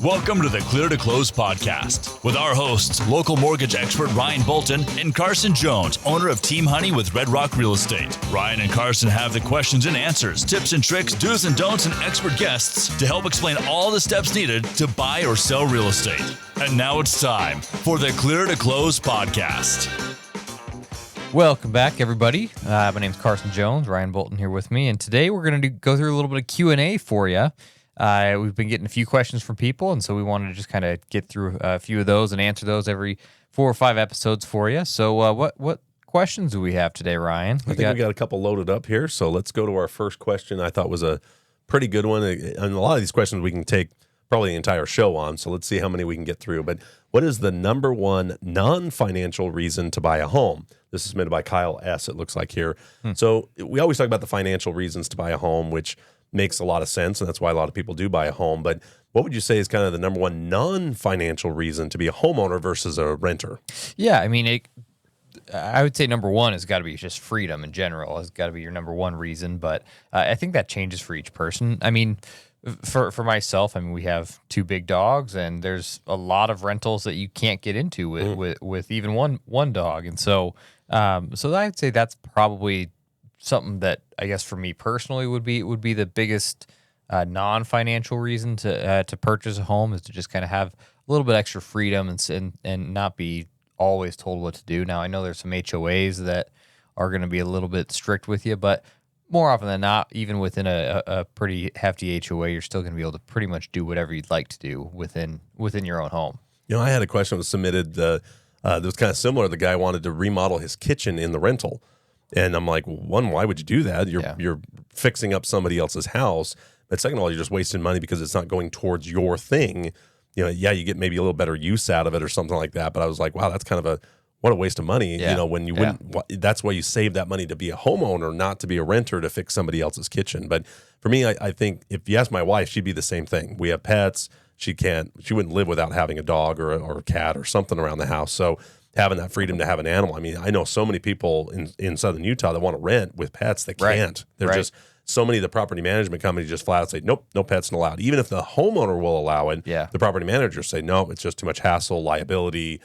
Welcome to the Clear to Close podcast with our hosts, local mortgage expert Ryan Bolton and Carson Jones, owner of Team Honey with Red Rock Real Estate. Ryan and Carson have the questions and answers, tips and tricks, do's and don'ts, and expert guests to help explain all the steps needed to buy or sell real estate. And now it's time for the Clear to Close podcast. Welcome back, everybody. My name's Carson Jones. Ryan Bolton here with me, and today we're going to go through a little bit of Q&A for you. We've been getting a few questions from people, and so we wanted to just kind of get through a few of those and answer those every 4 or 5 episodes for you. So what questions do we have today, Ryan? I think we got a couple loaded up here, so let's go to our first question. I thought was a pretty good one, and a lot of these questions we can take probably the entire show on, so let's see how many we can get through. But what is the number one non-financial reason to buy a home? This is submitted by Kyle S., it looks like here. So we always talk about the financial reasons to buy a home, which makes a lot of sense, and that's why a lot of people do buy a home. But what would you say is kind of the number one non-financial reason to be a homeowner versus a renter? Yeah, I mean, I would say number one has got to be just freedom in general. Has got to be your number one reason, but I think that changes for each person. I mean, for myself, I mean, we have 2 big dogs, and there's a lot of rentals that you can't get into with even one dog, and so I'd say that's probably something that I guess for me personally would be the biggest non-financial reason to purchase a home, is to just kind of have a little bit extra freedom and not be always told what to do. Now I know there's some HOAs that are going to be a little bit strict with you, but more often than not, even within a pretty hefty HOA, you're still going to be able to pretty much do whatever you'd like to do within your own home. You know, I had a question that was submitted that was kind of similar. The guy wanted to remodel his kitchen in the rental. And I'm like, one, why would you do that? You're fixing up somebody else's house. But second of all, you're just wasting money because it's not going towards your thing. You know, yeah, you get maybe a little better use out of it or something like that. But I was like, wow, that's kind of what a waste of money. Yeah. You know, when you wouldn't, that's why you save that money to be a homeowner, not to be a renter to fix somebody else's kitchen. But for me, I think if you ask my wife, she'd be the same thing. We have pets. She wouldn't live without having a dog or a cat or something around the house. So having that freedom to have an animal. I mean, I know so many people in Southern Utah that want to rent with pets that can't. They're just, so many of the property management companies just flat out say, nope, no pets allowed. Even if the homeowner will allow it, the property managers say, no, it's just too much hassle, liability,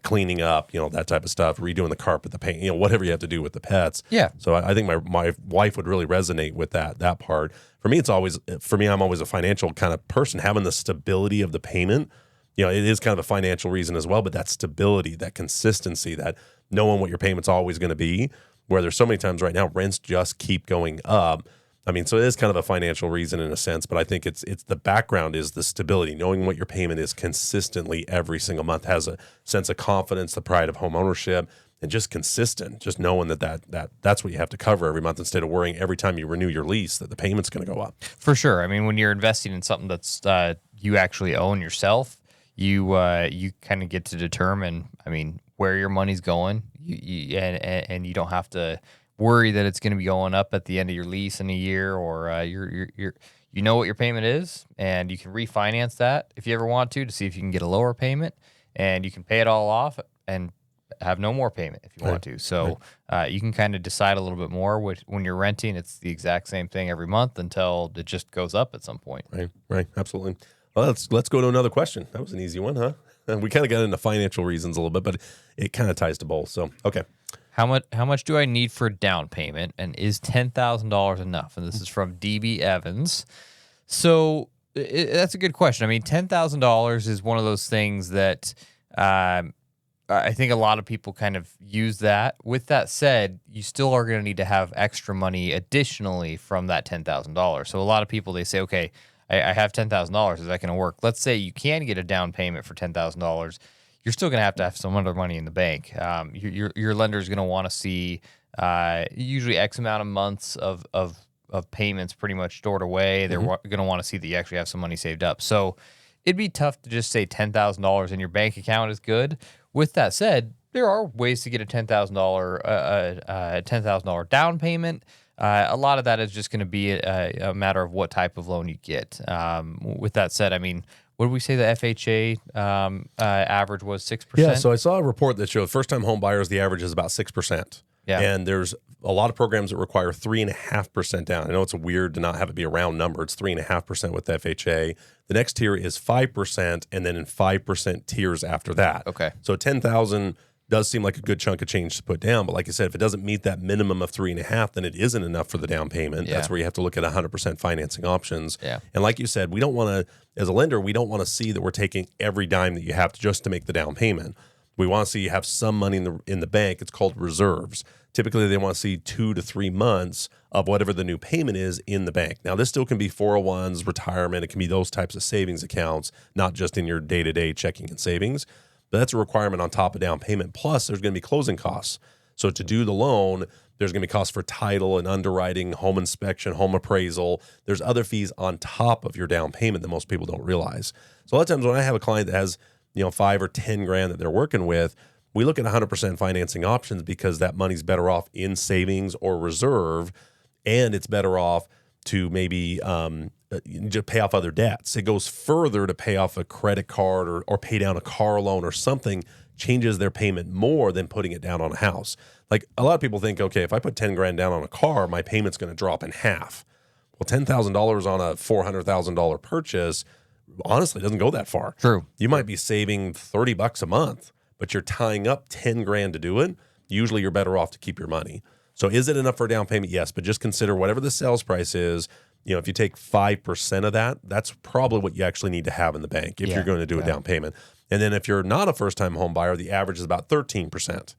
cleaning up, you know, that type of stuff, redoing the carpet, the paint, you know, whatever you have to do with the pets. Yeah. So I think my wife would really resonate with that part. For me, I'm always a financial kind of person, having the stability of the payment. You know, it is kind of a financial reason as well, but that stability, that consistency, that knowing what your payment's always going to be, where there's so many times right now, rents just keep going up. I mean, so it is kind of a financial reason in a sense, but I think it's the background is the stability, knowing what your payment is consistently every single month, has a sense of confidence, the pride of home ownership, and just consistent, just knowing that's what you have to cover every month instead of worrying every time you renew your lease that the payment's going to go up. For sure. I mean, when you're investing in something that's you actually own yourself, you kind of get to determine, I mean, where your money's going, and you don't have to worry that it's going to be going up at the end of your lease in a year, or you know what your payment is, and you can refinance that if you ever want to see if you can get a lower payment, and you can pay it all off and have no more payment if you want to. So you can kind of decide a little bit more. When you're renting, it's the exact same thing every month until it just goes up at some point. Right, absolutely. Well, let's go to another question. That was an easy one, huh? We kind of got into financial reasons a little bit, but it kind of ties to both. So, okay. How much do I need for a down payment, and is $10,000 enough? And this is from DB Evans. So that's a good question. I mean, $10,000 is one of those things that I think a lot of people kind of use that. With that said, you still are going to need to have extra money additionally from that $10,000. So a lot of people, they say, okay, I have $10,000. Is that going to work? Let's say you can get a down payment for $10,000. You're still going to have some other money in the bank. Your lender is going to want to see usually X amount of months of payments pretty much stored away. They're going to want to see that you actually have some money saved up. So it'd be tough to just say $10,000 in your bank account is good. With that said, there are ways to get a $10,000 down payment. A lot of that is just going to be a matter of what type of loan you get. With that said, I mean, what did we say the FHA average was, 6%? Yeah, so I saw a report that showed first-time home buyers, the average is about 6%. Yeah. And there's a lot of programs that require 3.5% down. I know it's weird to not have it be a round number. It's 3.5% with FHA. The next tier is 5%, and then in 5% tiers after that. Okay. So 10,000 does seem like a good chunk of change to put down. But like I said, if it doesn't meet that minimum of 3.5, then it isn't enough for the down payment. Yeah. That's where you have to look at 100% financing options. Yeah. And like you said, we don't want to, as a lender, we don't want to see that we're taking every dime that you have just to make the down payment. We want to see you have some money in the bank. It's called reserves. Typically, they want to see 2 to 3 months of whatever the new payment is in the bank. Now, this still can be 401s, retirement. It can be those types of savings accounts, not just in your day-to-day checking and savings. But that's a requirement on top of down payment. Plus, there's going to be closing costs. So to do the loan, there's going to be costs for title and underwriting, home inspection, home appraisal. There's other fees on top of your down payment that most people don't realize. So a lot of times when I have a client that has 5 or 10 grand that they're working with, we look at 100% financing options because that money's better off in savings or reserve, and it's better off to maybe just pay off other debts. It goes further to pay off a credit card or pay down a car loan or something, changes their payment more than putting it down on a house. Like a lot of people think, okay, if I put 10 grand down on a car, my payment's going to drop in half. Well, $10,000 on a $400,000 purchase, honestly, doesn't go that far. True. You might be saving $30 a month, but you're tying up 10 grand to do it. Usually you're better off to keep your money. So is it enough for a down payment? Yes, but just consider whatever the sales price is. If you take 5% of that, that's probably what you actually need to have in the bank if you're going to do a down payment. And then if you're not a first-time home buyer, the average is about 13%.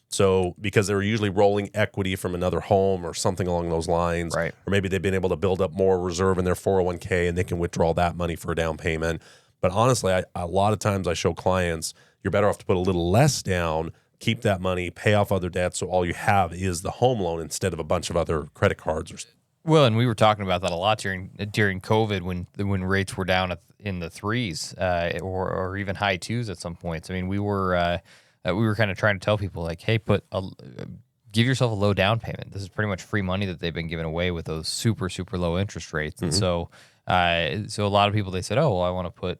So because they're usually rolling equity from another home or something along those lines, Right. or maybe they've been able to build up more reserve in their 401k and they can withdraw that money for a down payment. But honestly, a lot of times I show clients, you're better off to put a little less down, keep that money, pay off other debts, so all you have is the home loan instead of a bunch of other credit cards. Well, and we were talking about that a lot during COVID when rates were down in the 3s or even high 2s at some points. I mean, we were kind of trying to tell people like, hey, give yourself a low down payment. This is pretty much free money that they've been giving away with those super, super low interest rates. And so a lot of people, they said, oh, well, I want to put,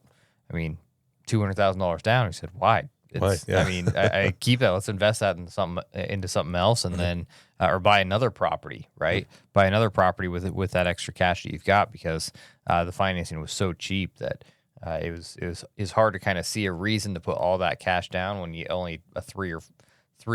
$200,000 down. We said, why? I keep that. Let's invest that into something else, and then or buy another property, right? Buy another property with that extra cash that you've got, because the financing was so cheap that it's hard to kind of see a reason to put all that cash down when you only a 3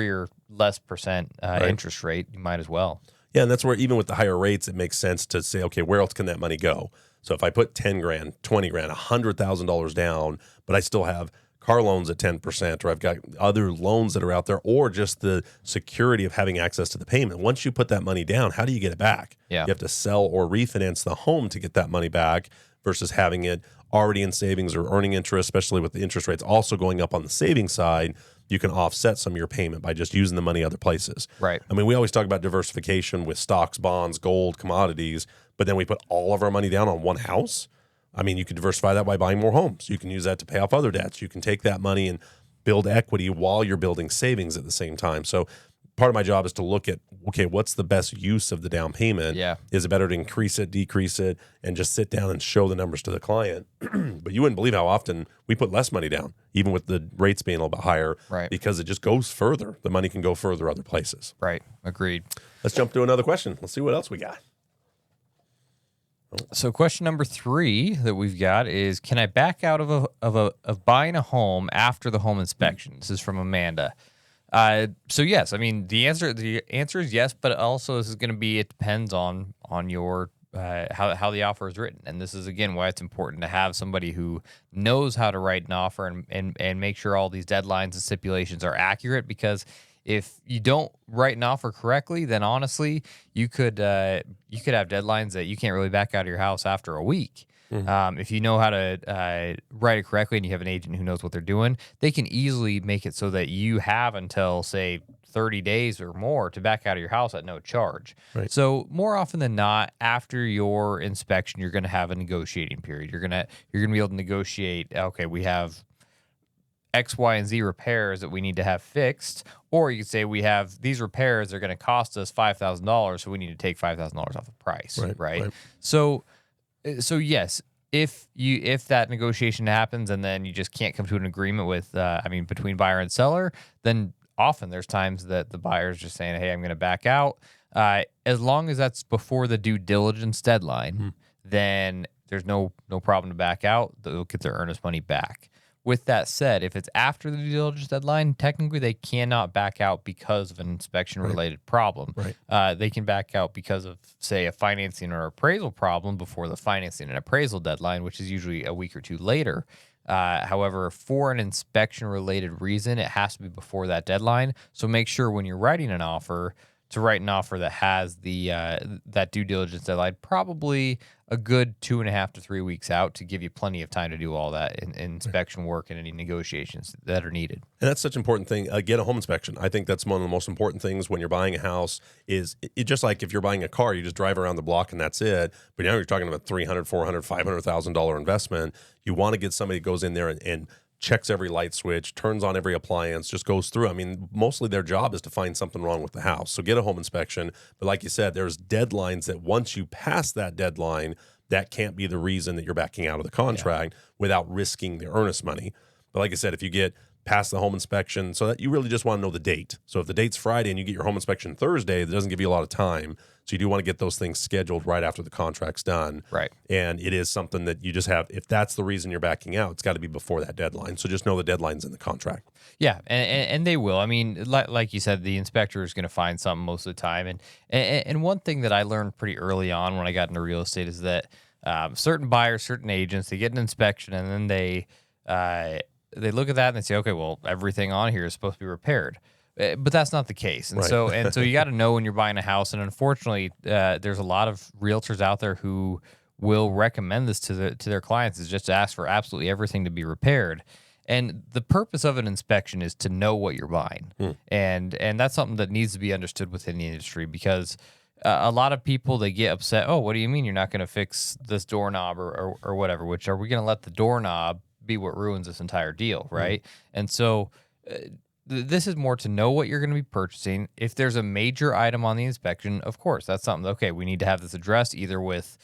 or less percent interest rate. You might as well. Yeah, and that's where even with the higher rates, it makes sense to say, okay, where else can that money go? So if I put 10 grand, 20 grand, $100,000 down, but I still have car loans at 10%, or I've got other loans that are out there, or just the security of having access to the payment. Once you put that money down, how do you get it back? Yeah. You have to sell or refinance the home to get that money back versus having it already in savings or earning interest, especially with the interest rates also going up on the savings side. You can offset some of your payment by just using the money other places. Right. I mean, we always talk about diversification with stocks, bonds, gold, commodities, but then we put all of our money down on one house. I mean, you can diversify that by buying more homes. You can use that to pay off other debts. You can take that money and build equity while you're building savings at the same time. So part of my job is to look at, okay, what's the best use of the down payment? Yeah. Is it better to increase it, decrease it, and just sit down and show the numbers to the client? But you wouldn't believe how often we put less money down, even with the rates being a little bit higher, right? Because it just goes further. The money can go further other places. Right. Agreed. Let's jump to another question. Let's see what else we got. So question number 3 that we've got is, can I back out of buying a home after the home inspection? This is from Amanda. So yes, I mean, the answer is yes, but also this is going to be, it depends on your how the offer is written. And this is, again, why it's important to have somebody who knows how to write an offer and make sure all these deadlines and stipulations are accurate, because if you don't write an offer correctly, then honestly, you could have deadlines that you can't really back out of your house after a week. If you know how to write it correctly and you have an agent who knows what they're doing, they can easily make it so that you have until, say, 30 days or more to back out of your house at no charge. Right. So more often than not, after your inspection, you're going to have a negotiating period. You're going to be able to negotiate, okay, we have X, Y, and Z repairs that we need to have fixed, or you could say we have these repairs that are going to cost us $5,000, so we need to take $5,000 off the price, right? So yes, if that negotiation happens and then you just can't come to an agreement with, between buyer and seller, then often there's times that the buyer's just saying, hey, I'm going to back out. As long as that's before the due diligence deadline, then there's no problem to back out. They'll get their earnest money back. With that said, if it's after the due diligence deadline, technically they cannot back out because of an inspection-related problem. Right. They can back out because of, say, a financing or appraisal problem before the financing and appraisal deadline, which is usually a week or two later. However, for an inspection-related reason, it has to be before that deadline. So make sure when you're writing an offer to write an offer that has the that due diligence deadline, probably a good 2.5 to 3 weeks out, to give you plenty of time to do all that inspection work and any negotiations that are needed. And that's such an important thing. Get a home inspection. I think that's one of the most important things when you're buying a house. Is it just like if you're buying a car, you just drive around the block and that's it. But now you're talking about $300,000, $400,000, $500,000 investment. You want to get somebody who goes in there and checks every light switch, turns on every appliance, just goes through. I mean, mostly their job is to find something wrong with the house. So get a home inspection. But like you said, there's deadlines that once you pass that deadline, that can't be the reason that you're backing out of the contract without risking the earnest money. But like I said, if you get past the home inspection, so that you really just want to know the date. So if the date's Friday and you get your home inspection Thursday, that doesn't give you a lot of time. So you do want to get those things scheduled right after the contract's done. Right. And it is something that you just have, if that's the reason you're backing out, it's got to be before that deadline. So just know the deadline's in the contract. Yeah, and they will. I mean, like you said, the inspector is going to find something most of the time. And one thing that I learned pretty early on when I got into real estate is that certain buyers, certain agents, they get an inspection and then they look at that and they say, okay, well, everything on here is supposed to be repaired. But that's not the case. And Right. so you got to know when you're buying a house. And unfortunately, there's a lot of realtors out there who will recommend this to their clients, is just to ask for absolutely everything to be repaired. And the purpose of an inspection is to know what you're buying. And that's something that needs to be understood within the industry, because a lot of people, they get upset. Oh, what do you mean you're not going to fix this doorknob or whatever? Which, are we going to let the doorknob be what ruins this entire deal, right? And so this is more to know what you're going to be purchasing. If there's a major item on the inspection, of course, that's something, okay, we need to have this addressed, either with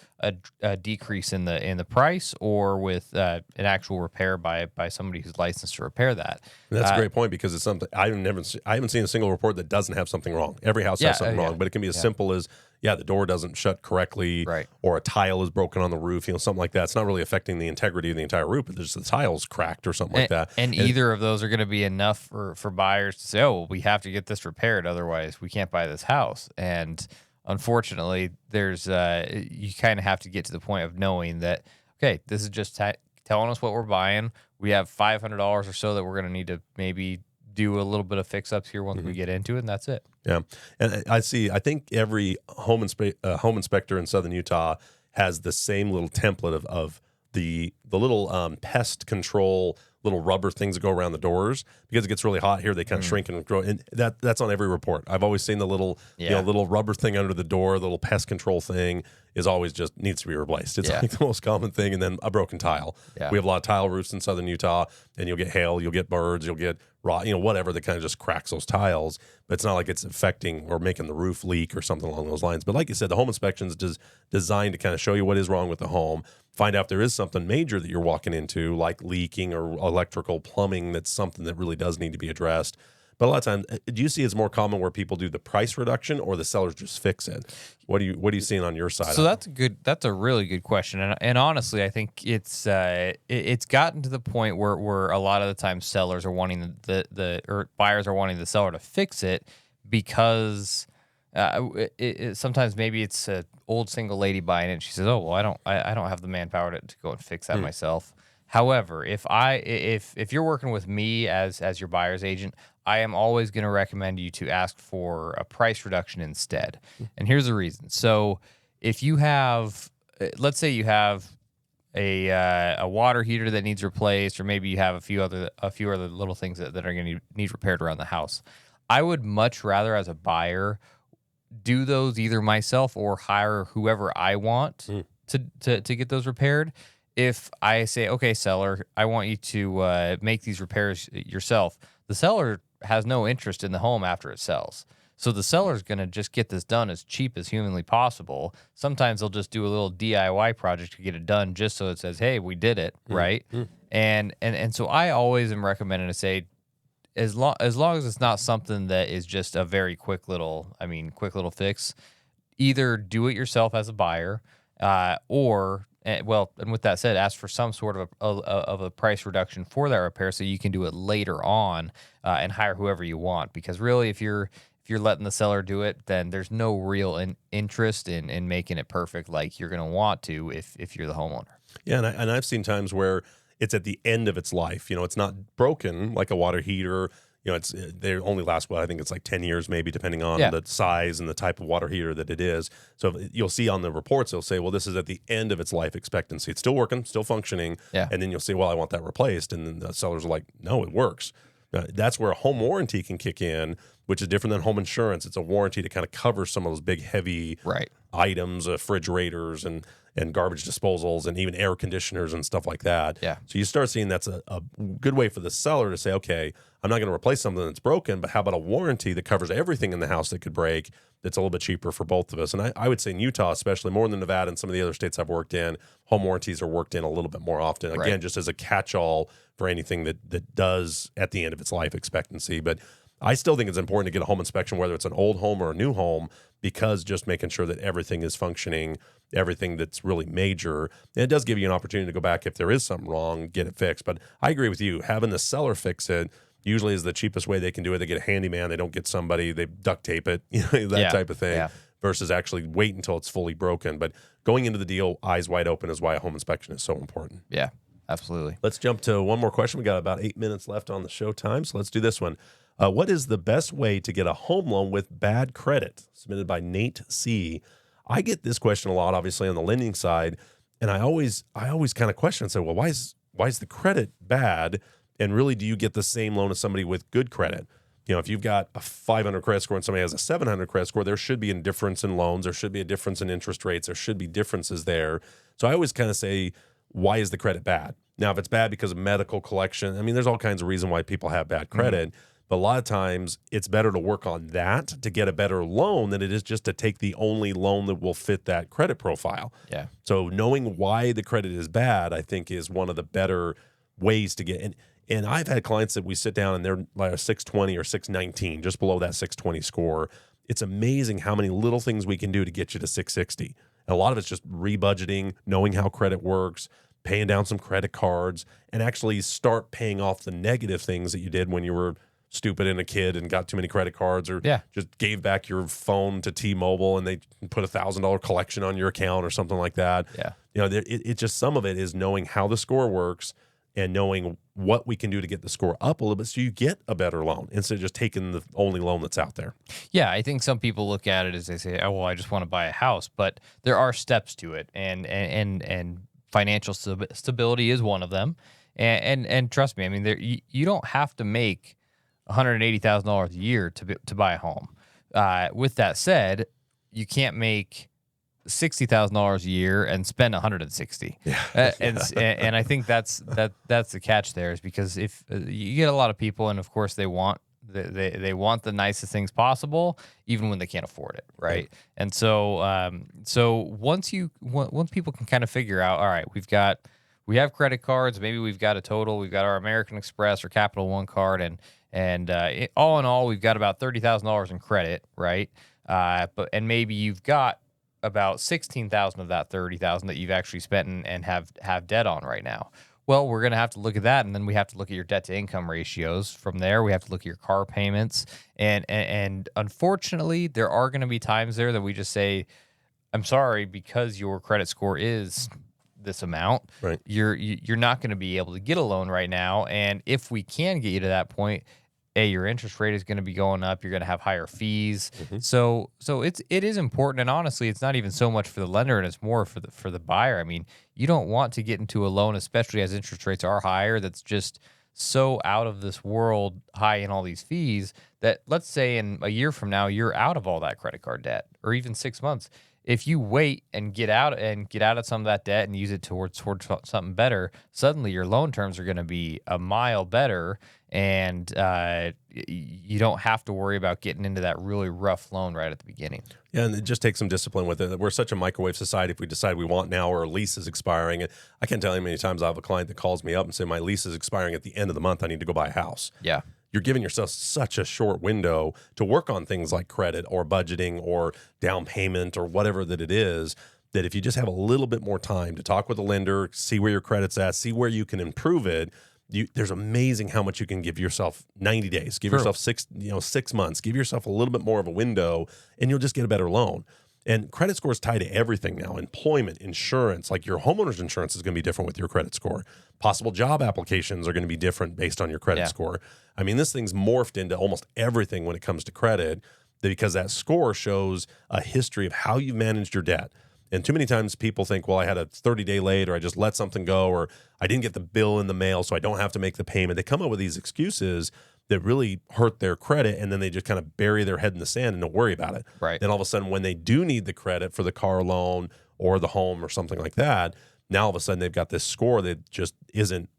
a decrease in the price or with an actual repair by somebody who's licensed to repair that. And that's a great point, because it's something I haven't seen a single report that doesn't have something wrong. Every house has something wrong, but it can be as simple as, the door doesn't shut correctly, right, or a tile is broken on the roof, something like that. It's not really affecting the integrity of the entire roof, but there's the tile's cracked or something like that. And either of those are going to be enough for buyers to say, oh, well, we have to get this repaired, otherwise we can't buy this house. And unfortunately, there's you kind of have to get to the point of knowing that, okay, this is just telling us what we're buying. We have $500 or so that we're going to need to maybe do a little bit of fix-ups here once we get into it, and that's it. Yeah, and I think every home inspector in Southern Utah has the same little template of the little pest control little rubber things that go around the doors, because it gets really hot here. They kind of shrink and grow, and that's on every report. I've always seen the little little rubber thing under the door, the little pest control thing is always just needs to be replaced. It's like the most common thing, and then a broken tile. Yeah. We have a lot of tile roofs in Southern Utah, and you'll get hail, you'll get birds, you'll get rot, whatever that kind of just cracks those tiles. But it's not like it's affecting or making the roof leak or something along those lines. But like you said, the home inspection is designed to kind of show you what is wrong with the home, find out if there is something major that you're walking into, like leaking or electrical, plumbing, that's something that really does need to be addressed. But a lot of times, do you see it's more common where people do the price reduction or the sellers just fix it? What are you seeing on your side? So that's a really good question, and honestly, I think it's gotten to the point where a lot of the time sellers are wanting or buyers are wanting the seller to fix it, because sometimes maybe it's an old single lady buying it, and she says, "Oh, well, I don't have the manpower to go and fix that myself." However, if you're working with me as your buyer's agent, I am always going to recommend you to ask for a price reduction instead. And here's the reason. So if you have, let's say you have a water heater that needs replaced, or maybe you have a few other little things that are going to need repaired around the house, I would much rather, as a buyer, do those either myself or hire whoever I want to get those repaired. If I say, okay, seller, I want you to make these repairs yourself, the seller has no interest in the home after it sells. So the seller's going to just get this done as cheap as humanly possible. Sometimes they'll just do a little DIY project to get it done, just so it says, hey, we did it, right? And so I always am recommending to say, as long as it's not something that is just a very quick little fix, either do it yourself as a buyer, or and with that said, ask for some sort of a price reduction for that repair so you can do it later on, and hire whoever you want. Because really, if you're letting the seller do it, then there's no real interest in making it perfect like you're going to want to if you're the homeowner. Yeah, and I've seen times where it's at the end of its life. It's not broken like a water heater. They only last, I think it's like 10 years maybe, depending on the size and the type of water heater that it is. So you'll see on the reports, they'll say, well, this is at the end of its life expectancy. It's still working, still functioning. Yeah. And then you'll say, well, I want that replaced. And then the sellers are like, no, it works. That's where a home warranty can kick in, which is different than home insurance. It's a warranty to kind of cover some of those big, heavy items, refrigerators and garbage disposals and even air conditioners and stuff like that. Yeah. So you start seeing that's a good way for the seller to say, okay, I'm not going to replace something that's broken, but how about a warranty that covers everything in the house that could break that's a little bit cheaper for both of us? And I would say in Utah, especially more than Nevada and some of the other states I've worked in, home warranties are worked in a little bit more often. Again, just as a catch-all for anything that does at the end of its life expectancy. But I still think it's important to get a home inspection, whether it's an old home or a new home, because just making sure that everything is functioning, everything that's really major. And it does give you an opportunity to go back if there is something wrong, get it fixed. But I agree with you. Having the seller fix it usually is the cheapest way they can do it. They get a handyman. They don't get somebody. They duct tape it, that type of thing, versus actually wait until it's fully broken. But going into the deal, eyes wide open, is why a home inspection is so important. Yeah, absolutely. Let's jump to one more question. We got about 8 minutes left on the show time, so let's do this one. What is the best way to get a home loan with bad credit? Submitted by Nate C. I get this question a lot, obviously, on the lending side, and I always kind of question and say, well, why is the credit bad? And really, do you get the same loan as somebody with good credit? If you've got a 500 credit score and somebody has a 700 credit score, there should be a difference in loans. There should be a difference in interest rates. There should be differences there. So I always kind of say, why is the credit bad? Now, if it's bad because of medical collection, there's all kinds of reasons why people have bad credit. Mm-hmm. But a lot of times it's better to work on that to get a better loan than it is just to take the only loan that will fit that credit profile. Yeah. So knowing why the credit is bad, I think, is one of the better ways to get. And I've had clients that we sit down and they're like a 620 or 619, just below that 620 score. It's amazing how many little things we can do to get you to 660. And a lot of it's just rebudgeting, knowing how credit works, paying down some credit cards, and actually start paying off the negative things that you did when you were stupid and a kid and got too many credit cards, or just gave back your phone to T-Mobile and they put $1,000 collection on your account or something like that. Yeah. It just, some of it is knowing how the score works and knowing what we can do to get the score up a little bit so you get a better loan instead of just taking the only loan that's out there. Yeah, I think some people look at it as they say, oh, well, I just want to buy a house. But there are steps to it, and financial stability is one of them. And trust me, you don't have to make $180,000 a year to buy a home. With that said, you can't make $60,000 a year and spend $160,000. Yeah. And I think that's the catch there, is because if you get a lot of people, and of course they want the nicest things possible, even when they can't afford it, right? Yeah. And so once people can kind of figure out, all right, we have credit cards, maybe we've got a Total, we've got our American Express or Capital One card, and all in all, we've got about $30,000 in credit, right? And maybe you've got about $16,000 of that $30,000 that you've actually spent and have debt on right now. Well, we're going to have to look at that, and then we have to look at your debt to income ratios. From there, we have to look at your car payments, and unfortunately, there are going to be times there that we just say, I'm sorry, because your credit score is this amount, right, you're not going to be able to get a loan right now. And if we can get you to that point, your interest rate is going to be going up. You're going to have higher fees. Mm-hmm. So it is important. And honestly, it's not even so much for the lender, and it's more for the buyer. You don't want to get into a loan, especially as interest rates are higher, that's just so out of this world high in all these fees that, let's say in a year from now, you're out of all that credit card debt, or even 6 months. If you wait and get out of some of that debt and use it towards something better, suddenly your loan terms are going to be a mile better, and you don't have to worry about getting into that really rough loan right at the beginning. Yeah, and it just takes some discipline with it. We're such a microwave society. If we decide we want now, or a lease is expiring, and I can't tell you how many times I have a client that calls me up and say, my lease is expiring at the end of the month, I need to go buy a house. Yeah. you're giving yourself such a short window to work on things like credit or budgeting or down payment or whatever that it is, that if you just have a little bit more time to talk with a lender, see where your credit's at, see where you can improve it, there's amazing how much you can give yourself. 90 days, give yourself 6 months, give yourself a little bit more of a window, and you'll just get a better loan. And credit scores tie to everything now. Employment, insurance, like your homeowner's insurance is going to be different with your credit score. Possible job applications are going to be different based on your credit score. I mean, this thing's morphed into almost everything when it comes to credit, because that score shows a history of how you've managed your debt. And too many times people think, well, I had a 30-day late, or I just let something go, or I didn't get the bill in the mail, so I don't have to make the payment. They come up with these excuses that really hurt their credit, and then they just kind of bury their head in the sand and don't worry about it. Right. Then all of a sudden, when they do need the credit for the car loan or the home or something like that, now all of a sudden they've got this score that just isn't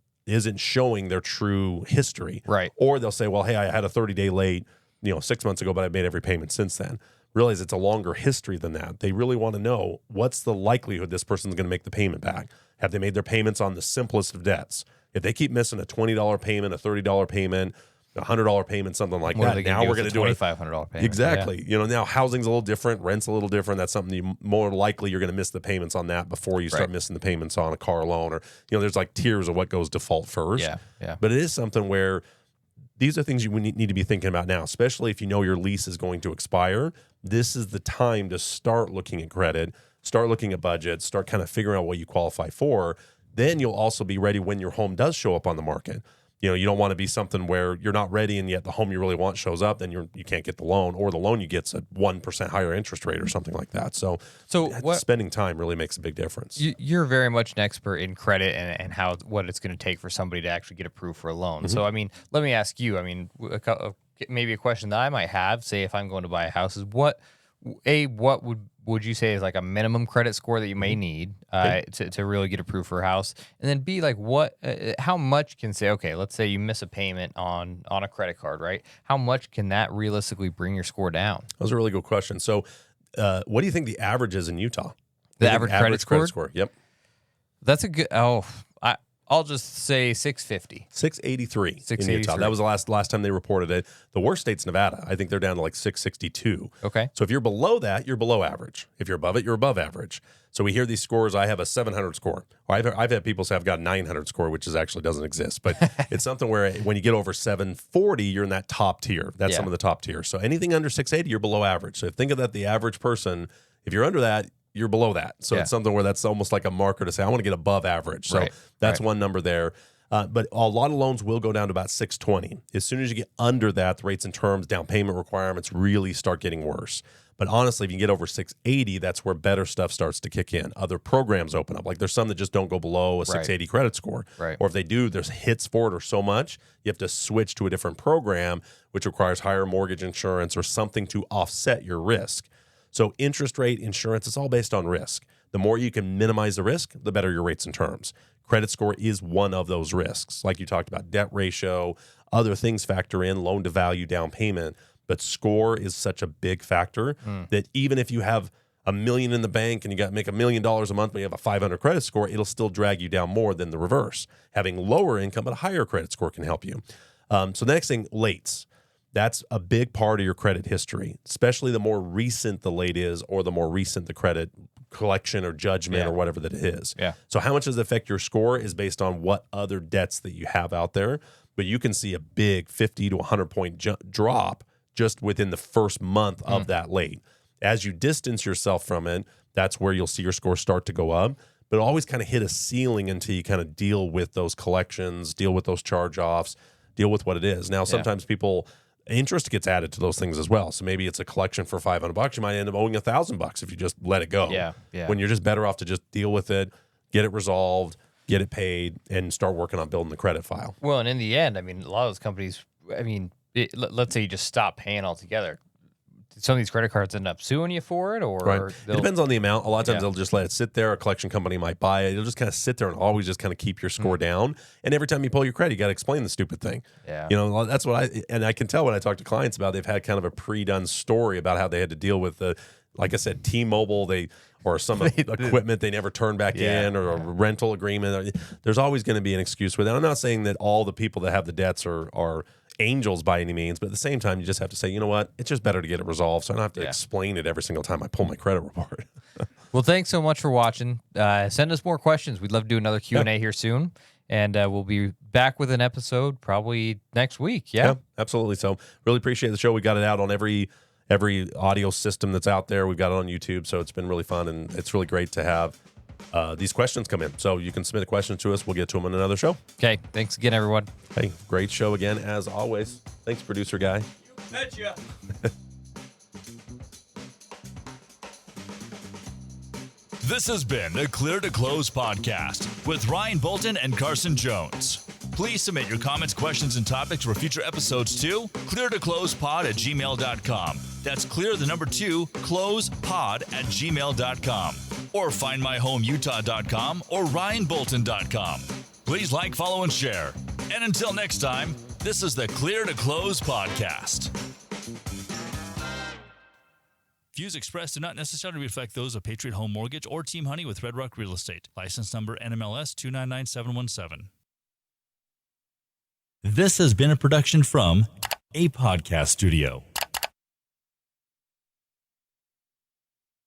showing their true history. Right. Or they'll say, well, hey, I had a 30-day late, 6 months ago, but I've made every payment since then. Realize it's a longer history than that. They really want to know, what's the likelihood this person's going to make the payment back? Have they made their payments on the simplest of debts? If they keep missing a $20 payment, a $30 payment, a $100 payment, something like that, now we're going to do a $2,500 payment. Exactly. Yeah. Now housing's a little different, rent's a little different. That's something more likely you're going to miss the payments on that before you start missing the payments on a car loan, or there's like tiers of what goes default first. Yeah. But it is something where these are things you need to be thinking about now, especially if you know your lease is going to expire. This is the time to start looking at credit, start looking at budgets, start kind of figuring out what you qualify for. Then you'll also be ready when your home does show up on the market. You don't want to be something where you're not ready and yet the home you really want shows up, then you can't get the loan, or the loan you get's a 1% higher interest rate or something like that. So spending time really makes a big difference. You're very much an expert in credit and what it's going to take for somebody to actually get approved for a loan. Mm-hmm. So, I mean, let me ask you, maybe a question that I might have, say if I'm going to buy a house, is what would you say is like a minimum credit score that you may need to really get approved for a house? And then B, like how much can say, okay, let's say you miss a payment on a credit card, right? How much can that realistically bring your score down? That was a really good question. So what do you think the average is in Utah? The average credit score? Yep. That's a good, I'll just say 650. 683 in Utah. That was the last time they reported it. The worst state's Nevada. I think they're down to like 662. Okay. So if you're below that, you're below average. If you're above it, you're above average. So we hear these scores. I have a 700 score. Or I've had people say I've got a 900 score, which actually doesn't exist. But it's something where when you get over 740, you're in that top tier. That's some of the top tiers. So anything under 680, you're below average. So think of that, the average person. If you're under that, you're below that. So it's something where that's almost like a marker to say, I want to get above average. So that's one number there. But a lot of loans will go down to about 620. As soon as you get under that, the rates and terms, down payment requirements really start getting worse. But honestly, if you can get over 680, that's where better stuff starts to kick in. Other programs open up. Like there's some that just don't go below a 680 credit score. Right. Or if they do, there's hits for it or so much, you have to switch to a different program, which requires higher mortgage insurance or something to offset your risk. So interest rate, insurance, it's all based on risk. The more you can minimize the risk, the better your rates and terms. Credit score is one of those risks. Like you talked about, debt ratio, other things factor in, loan to value, down payment. But score is such a big factor that even if you have $1 million in the bank and you got to make $1 million a month, but you have a 500 credit score, it'll still drag you down more than the reverse. Having lower income but a higher credit score can help you. So the next thing, lates. That's a big part of your credit history, especially the more recent the late is or the more recent the credit collection or judgment or whatever that it is. Yeah. So how much does it affect your score is based on what other debts that you have out there. But you can see a big 50 to 100 point drop just within the first month of that late. As you distance yourself from it, that's where you'll see your score start to go up. But always kind of hit a ceiling until you kind of deal with those collections, deal with those charge-offs, deal with what it is. Now, sometimes interest gets added to those things as well. So maybe it's a collection for $500. You might end up owing $1,000 if you just let it go. Yeah. When you're just better off to just deal with it, get it resolved, get it paid, and start working on building the credit file. Well, and in the end, a lot of those companies, let's say you just stop paying altogether. Some of these credit cards end up suing you for it, or it depends on the amount. A lot of times they'll just let it sit there. A collection company might buy it. It'll just kind of sit there and always just kind of keep your score down. And every time you pull your credit, you got to explain the stupid thing. Yeah. That's what I can tell when I talk to clients about. They've had kind of a pre-done story about how they had to deal with like I said, T-Mobile. Or some equipment they never turn back in, or a rental agreement. There's always going to be an excuse with it. I'm not saying that all the people that have the debts are angels by any means, but at the same time, you just have to say, you know what, it's just better to get it resolved, so I don't have to Yeah. explain it every single time I pull my credit report. Well, thanks so much for watching. Send us more questions. We'd love to do another Q&A here soon, and we'll be back with an episode probably next week. Yeah, absolutely. So really appreciate the show. We got it out on every audio system that's out there. We've got it on YouTube, so it's been really fun, and it's really great to have these questions come in. So you can submit a question to us. We'll get to them in another show. Okay, thanks again, everyone. Hey, great show again, as always. Thanks, producer guy. You betcha. This has been the Clear to Close podcast with Ryan Bolton and Carson Jones. Please submit your comments, questions, and topics for future episodes to cleartoclosepod@gmail.com. That's cleartoclosepod@gmail.com. Or find myhomeutah.com or ryanbolton.com. Please like, follow, and share. And until next time, this is the Clear to Close podcast. Views expressed do not necessarily reflect those of Patriot Home Mortgage or Team Honey with Red Rock Real Estate. License number NMLS 299717. This has been a production from a podcast studio.